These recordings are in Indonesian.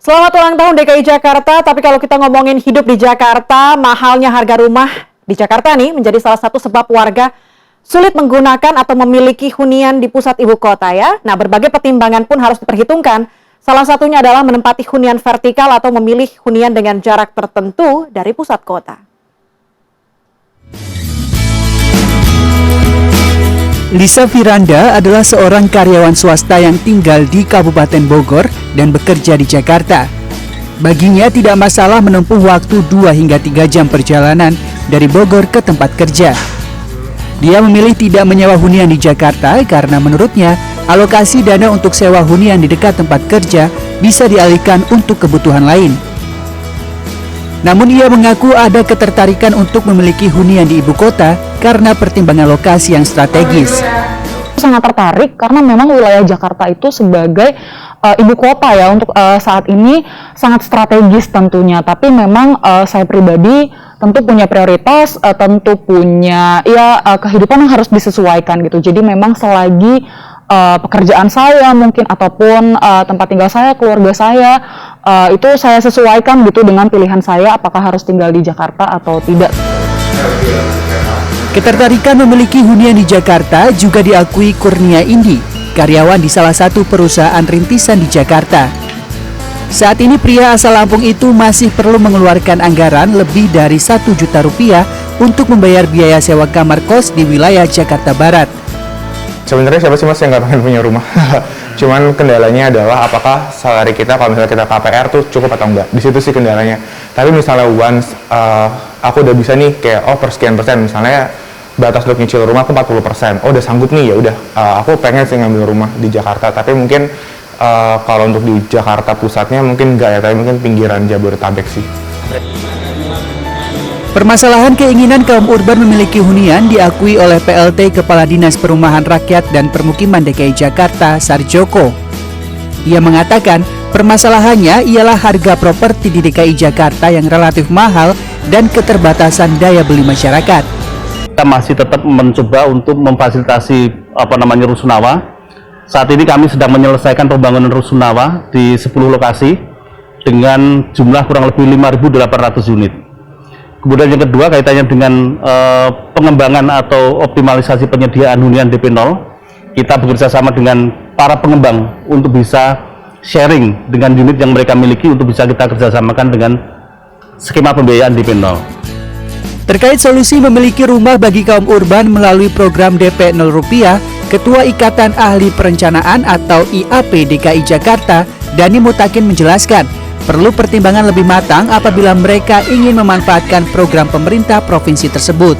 Selamat ulang tahun DKI Jakarta, tapi kalau kita ngomongin hidup di Jakarta, mahalnya harga rumah di Jakarta nih menjadi salah satu sebab warga sulit menggunakan atau memiliki hunian di pusat ibu kota ya. Nah, berbagai pertimbangan pun harus diperhitungkan. Salah satunya adalah menempati hunian vertikal atau memilih hunian dengan jarak tertentu dari pusat kota. Lisa Firanda adalah seorang karyawan swasta yang tinggal di Kabupaten Bogor dan bekerja di Jakarta. Baginya tidak masalah menempuh waktu 2 hingga 3 jam perjalanan dari Bogor ke tempat kerja. Dia memilih tidak menyewa hunian di Jakarta karena menurutnya alokasi dana untuk sewa hunian di dekat tempat kerja bisa dialihkan untuk kebutuhan lain. Namun ia mengaku ada ketertarikan untuk memiliki hunian di ibu kota karena pertimbangan lokasi yang strategis. Sangat tertarik karena memang wilayah Jakarta itu sebagai ibu kota ya untuk saat ini sangat strategis tentunya. Tapi memang saya pribadi tentu punya prioritas, tentu punya kehidupan yang harus disesuaikan gitu. Jadi memang selagi pekerjaan saya mungkin ataupun tempat tinggal saya, keluarga saya itu saya sesuaikan gitu dengan pilihan saya apakah harus tinggal di Jakarta atau tidak. Ketertarikan memiliki hunian di Jakarta juga diakui Kurnia Indi, karyawan di salah satu perusahaan rintisan di Jakarta. Saat ini pria asal Lampung itu masih perlu mengeluarkan anggaran lebih dari 1 juta rupiah untuk membayar biaya sewa kamar kos di wilayah Jakarta Barat. Sebenarnya siapa sih mas yang nggak pengen punya rumah? Cuman kendalanya adalah apakah salary kita kalau misalnya kita KPR tuh cukup atau enggak. Di situ sih kendalanya. Tapi misalnya once aku udah bisa nih kayak per sekian persen, misalnya batas untuk nyicil rumah aku 40%. Udah sanggup nih ya udah. Aku pengen sih ngambil rumah di Jakarta. Tapi mungkin kalau untuk di Jakarta pusatnya mungkin enggak ya. Tapi mungkin pinggiran Jabodetabek sih. Permasalahan keinginan kaum urban memiliki hunian diakui oleh PLT Kepala Dinas Perumahan Rakyat dan Permukiman DKI Jakarta, Sarjoko. Ia mengatakan permasalahannya ialah harga properti di DKI Jakarta yang relatif mahal dan keterbatasan daya beli masyarakat. Kita masih tetap mencoba untuk memfasilitasi rusunawa. Saat ini kami sedang menyelesaikan pembangunan rusunawa di 10 lokasi dengan jumlah kurang lebih 5.800 unit. Kemudian yang kedua kaitannya dengan pengembangan atau optimalisasi penyediaan hunian DP 0. Kita bekerja sama dengan para pengembang untuk bisa sharing dengan unit yang mereka miliki untuk bisa kita kerjasamakan dengan skema pembiayaan DP 0. Terkait solusi memiliki rumah bagi kaum urban melalui program DP 0 rupiah, Ketua Ikatan Ahli Perencanaan atau IAP DKI Jakarta, Dani Mutakin menjelaskan, perlu pertimbangan lebih matang apabila mereka ingin memanfaatkan program pemerintah provinsi tersebut.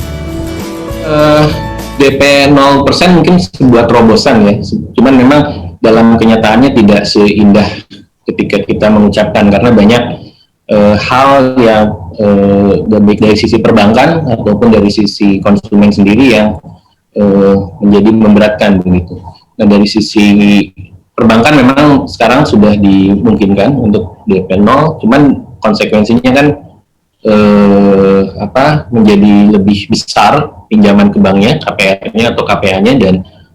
DP 0% mungkin sebuah terobosan ya, cuman memang dalam kenyataannya tidak seindah ketika kita mengucapkan karena banyak hal yang baik dari sisi perbankan ataupun dari sisi konsumen sendiri yang menjadi memberatkan begitu. Nah dari sisi perbankan memang sekarang sudah dimungkinkan untuk DP 0, cuman konsekuensinya kan menjadi lebih besar pinjaman ke banknya, KPR-nya atau KPA-nya dan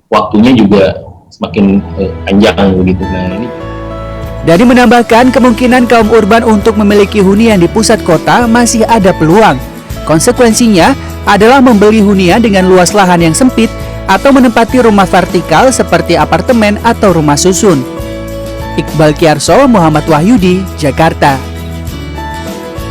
waktunya juga semakin panjang begitu. Nah ini. Dani menambahkan kemungkinan kaum urban untuk memiliki hunian di pusat kota masih ada peluang. Konsekuensinya adalah membeli hunian dengan luas lahan yang sempit atau menempati rumah vertikal seperti apartemen atau rumah susun. Iqbal Kiarso, Muhammad Wahyudi, Jakarta.